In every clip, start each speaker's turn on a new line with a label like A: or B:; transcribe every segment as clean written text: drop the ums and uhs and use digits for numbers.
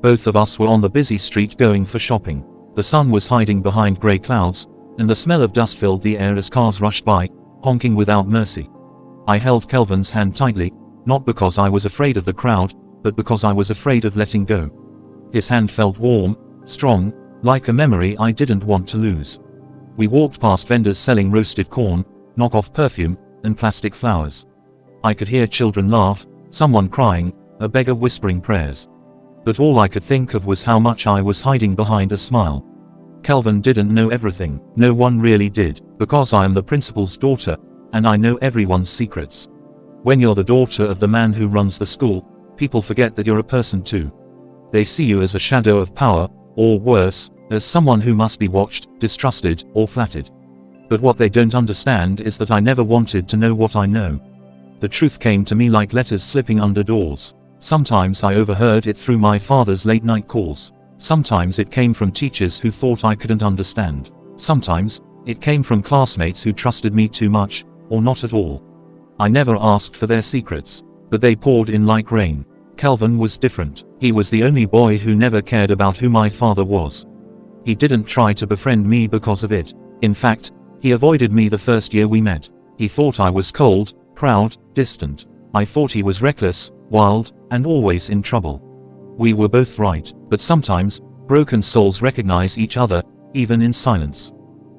A: Both of us were on the busy street going for shopping. The sun was hiding behind grey clouds, and the smell of dust filled the air as cars rushed by, honking without mercy. I held Kelvin's hand tightly, not because I was afraid of the crowd, but because I was afraid of letting go. His hand felt warm, strong, like a memory I didn't want to lose. We walked past vendors selling roasted corn, knockoff perfume, and plastic flowers. I could hear children laugh, someone crying, a beggar whispering prayers. But all I could think of was how much I was hiding behind a smile. Kelvin didn't know everything, no one really did, because I am the principal's daughter, and I know everyone's secrets. When you're the daughter of the man who runs the school, people forget that you're a person too. They see you as a shadow of power, or worse, as someone who must be watched, distrusted, or flattered. But what they don't understand is that I never wanted to know what I know. The truth came to me like letters slipping under doors. Sometimes I overheard it through my father's late-night calls. Sometimes it came from teachers who thought I couldn't understand. Sometimes it came from classmates who trusted me too much, or not at all. I never asked for their secrets, but they poured in like rain. Kelvin was different. He was the only boy who never cared about who my father was. He didn't try to befriend me because of it. In fact, he avoided me the first year we met. He thought I was cold, proud, distant. I thought he was reckless, wild, and always in trouble. We were both right, but sometimes, broken souls recognize each other, even in silence.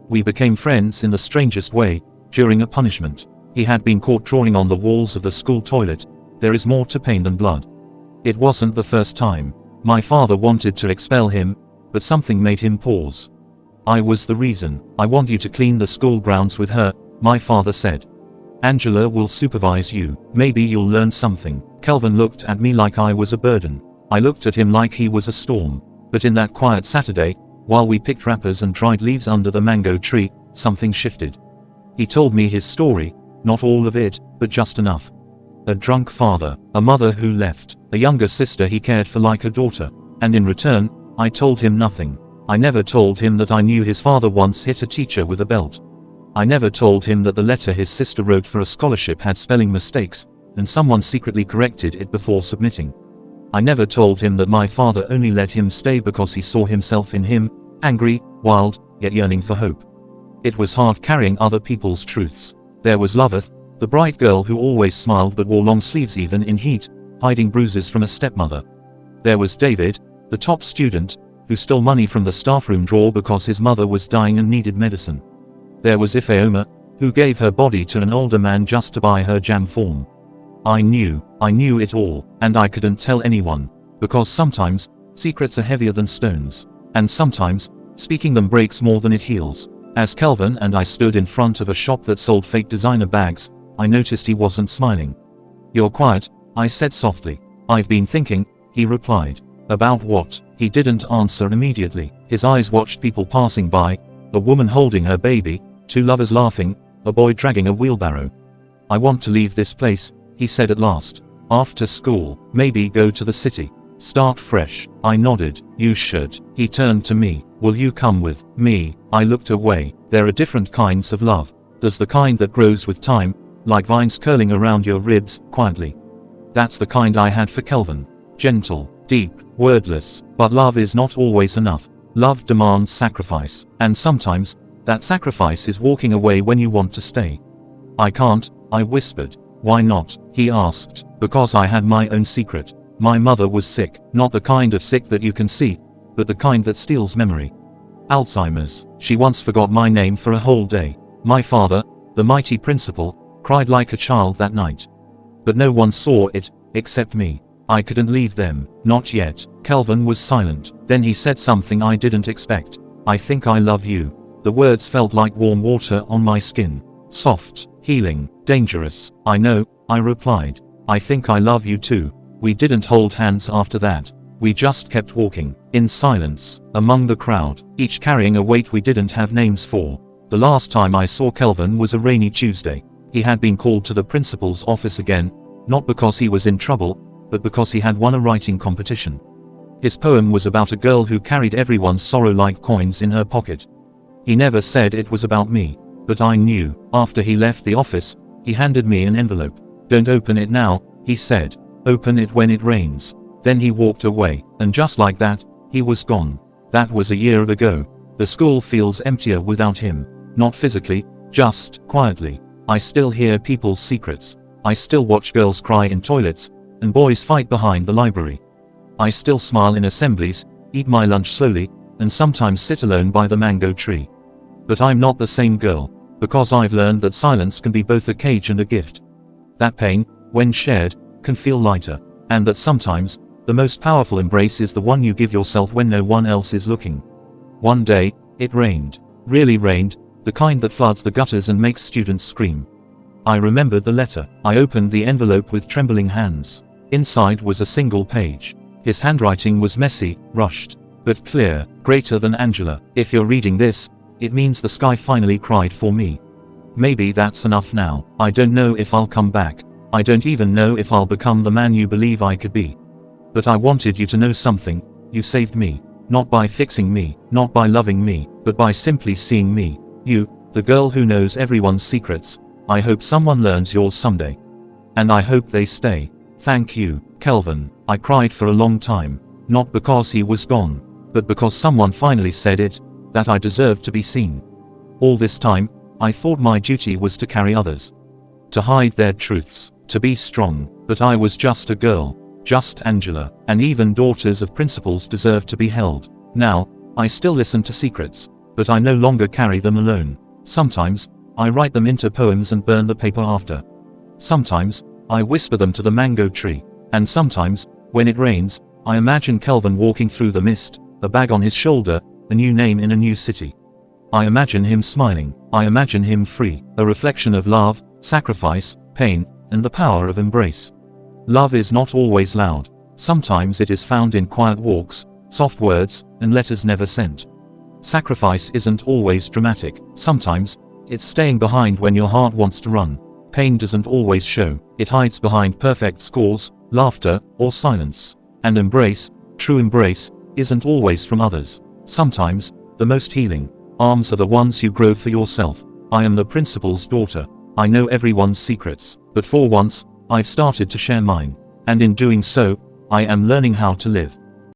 A: We became friends in the strangest way, during a punishment. He had been caught drawing on the walls of the school toilet. There is more to pain than blood. It wasn't the first time. My father wanted to expel him, but something made him pause. I was the reason. I want you to clean the school grounds with her, my father said. Angela will supervise you. Maybe you'll learn something. Kelvin looked at me like I was a burden. I looked at him like he was a storm. But in that quiet Saturday, while we picked wrappers and dried leaves under the mango tree, something shifted. He told me his story, not all of it, but just enough. A drunk father, a mother who left, a younger sister he cared for like a daughter, and in return, I told him nothing. I never told him that I knew his father once hit a teacher with a belt. I never told him that the letter his sister wrote for a scholarship had spelling mistakes, and someone secretly corrected it before submitting. I never told him that my father only let him stay because he saw himself in him, angry, wild, yet yearning for hope. It was hard carrying other people's truths. There was Loveth, the bright girl who always smiled but wore long sleeves even in heat, hiding bruises from a stepmother. There was David, the top student, who stole money from the staff room drawer because his mother was dying and needed medicine. There was Ifeoma, who gave her body to an older man just to buy her jam form. I knew it all, and I couldn't tell anyone, because sometimes, secrets are heavier than stones, and sometimes, speaking them breaks more than it heals. As Kelvin and I stood in front of a shop that sold fake designer bags, I noticed he wasn't smiling. You're quiet, I said softly. I've been thinking, he replied. About what? He didn't answer immediately. His eyes watched people passing by, a woman holding her baby, two lovers laughing, a boy dragging a wheelbarrow. I want to leave this place, he said at last. After school, maybe go to the city. Start fresh. I nodded. You should. He turned to me. Will you come with me? I looked away. There are different kinds of love. There's the kind that grows with time, like vines curling around your ribs, quietly. That's the kind I had for Kelvin. Gentle, deep, wordless. But love is not always enough. Love demands sacrifice, and sometimes, that sacrifice is walking away when you want to stay. I can't, I whispered. Why not? He asked. Because I had my own secret. My mother was sick, not the kind of sick that you can see, but the kind that steals memory. Alzheimer's. She once forgot my name for a whole day. My father, the mighty principal, cried like a child that night. But no one saw it, except me. I couldn't leave them, not yet. Kelvin was silent. Then he said something I didn't expect. I think I love you. The words felt like warm water on my skin. Soft, healing, dangerous. I know, I replied. I think I love you too. We didn't hold hands after that. We just kept walking, in silence, among the crowd, each carrying a weight we didn't have names for. The last time I saw Kelvin was a rainy Tuesday. He had been called to the principal's office again, not because he was in trouble, but because he had won a writing competition. His poem was about a girl who carried everyone's sorrow like coins in her pocket. He never said it was about me, but I knew. After he left the office, he handed me an envelope. Don't open it now, he said. Open it when it rains. Then he walked away, and just like that, he was gone. That was a year ago. The school feels emptier without him. Not physically, just quietly. I still hear people's secrets. I still watch girls cry in toilets, and boys fight behind the library. I still smile in assemblies, eat my lunch slowly, and sometimes sit alone by the mango tree. But I'm not the same girl, because I've learned that silence can be both a cage and a gift. That pain, when shared, can feel lighter, and that sometimes, the most powerful embrace is the one you give yourself when no one else is looking. One day, it rained. Really rained, the kind that floods the gutters and makes students scream. I remembered the letter. I opened the envelope with trembling hands. Inside was a single page. His handwriting was messy, rushed, but clear, greater than Angela. If you're reading this, it means the sky finally cried for me. Maybe that's enough now. I don't know if I'll come back. I don't even know if I'll become the man you believe I could be. But I wanted you to know something. You saved me. Not by fixing me, not by loving me, but by simply seeing me. You, the girl who knows everyone's secrets. I hope someone learns yours someday. And I hope they stay. Thank you, Kelvin. I cried for a long time. Not because he was gone, but because someone finally said it, that I deserved to be seen. All this time, I thought my duty was to carry others. To hide their truths, to be strong, but I was just a girl. Just Angela, and even daughters of principals deserve to be held. Now, I still listen to secrets, but I no longer carry them alone. Sometimes, I write them into poems and burn the paper after. Sometimes, I whisper them to the mango tree. And sometimes, when it rains, I imagine Kelvin walking through the mist, a bag on his shoulder, a new name in a new city. I imagine him smiling. I imagine him free, a reflection of love, sacrifice, pain, and the power of embrace. Love is not always loud. Sometimes it is found in quiet walks, soft words, and letters never sent. Sacrifice isn't always dramatic. Sometimes, it's staying behind when your heart wants to run. Pain doesn't always show. It hides behind perfect scores, laughter, or silence. And embrace, true embrace, isn't always from others. Sometimes, the most healing arms are the ones you grow for yourself. I am the principal's daughter. I know everyone's secrets, but for once, I've started to share mine. And in doing so, I am learning how to live.